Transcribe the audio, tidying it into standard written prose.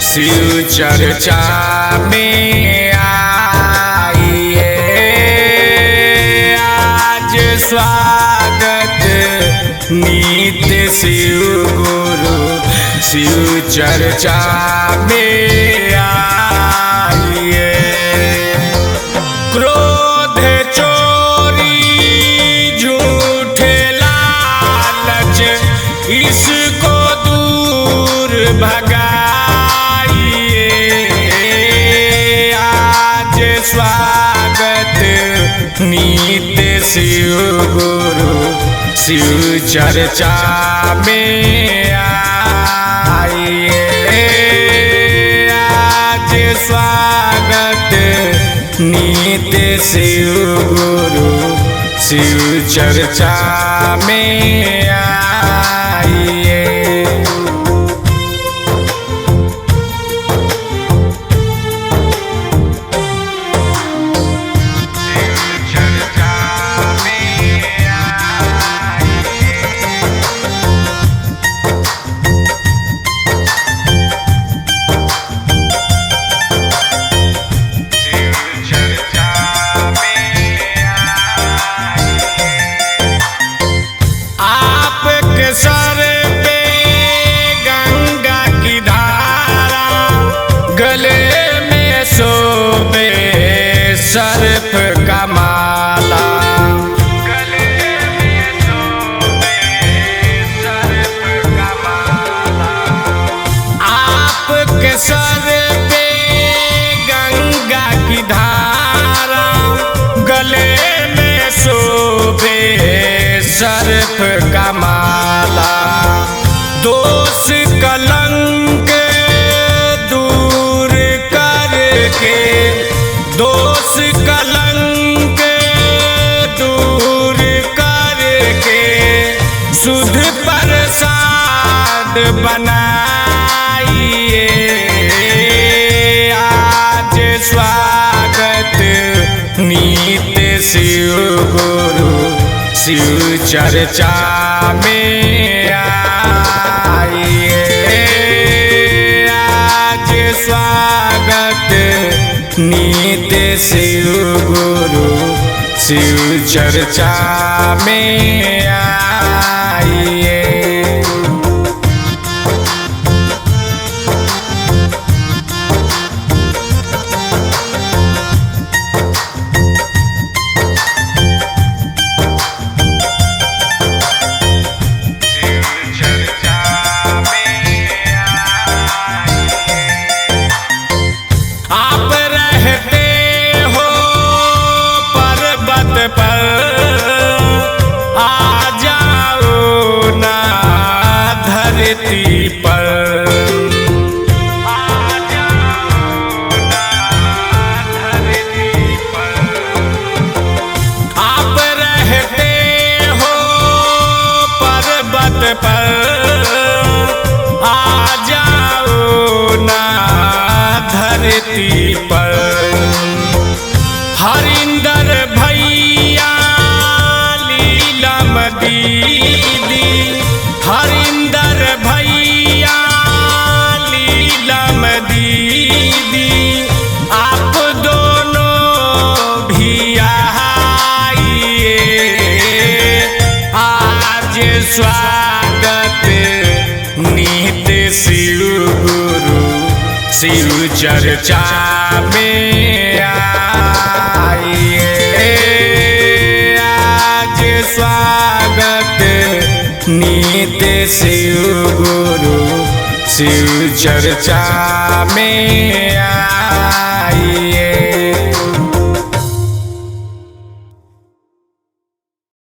शिव चर्चा में आइए, आज स्वागत नित्य शिव गुरु शिव चर्चा में आइए। क्रोध चोरी झूठे लालच इसको दूर भगाइए, आज स्वागत नित्य शिव गुरु शिव चर्चा में आइए, आज स्वागत नित्य शिव गुरु शिव चर्चा में आइए। सर पे गंगा की धारा, गले में शोभे सर्प का माला, गले में शोभे सर्प का माला। आपके सर पे गंगा की धारा, गले में शोभे सर्प का माला। दोष कलंक दूर करके, दोष कलंक दूर करके शुद्ध प्रसाद बनाइए, आज स्वागत नित्य शिव गुरु शिव चर्चा में आइए, आज स्वागत नित्य शिव गुरु शिव चर्चा में आइए। आप रहते हो पर्वत पर, आ जाओ ना धरती पर, आ जाओ ना धरती पर। आप रहते हो पर्वत पर, आ जाओ ना धरती पर। हरिंदर भैया लीलम दीदी, हरिंदर भैया लीलम दीदी, आप दोनों भी आइए, आज स्वागत नित्य शिव गुरु शिव चर्चा में आइए, आज स्वागत नित्य शिव गुरु शिव चर्चा में आइए।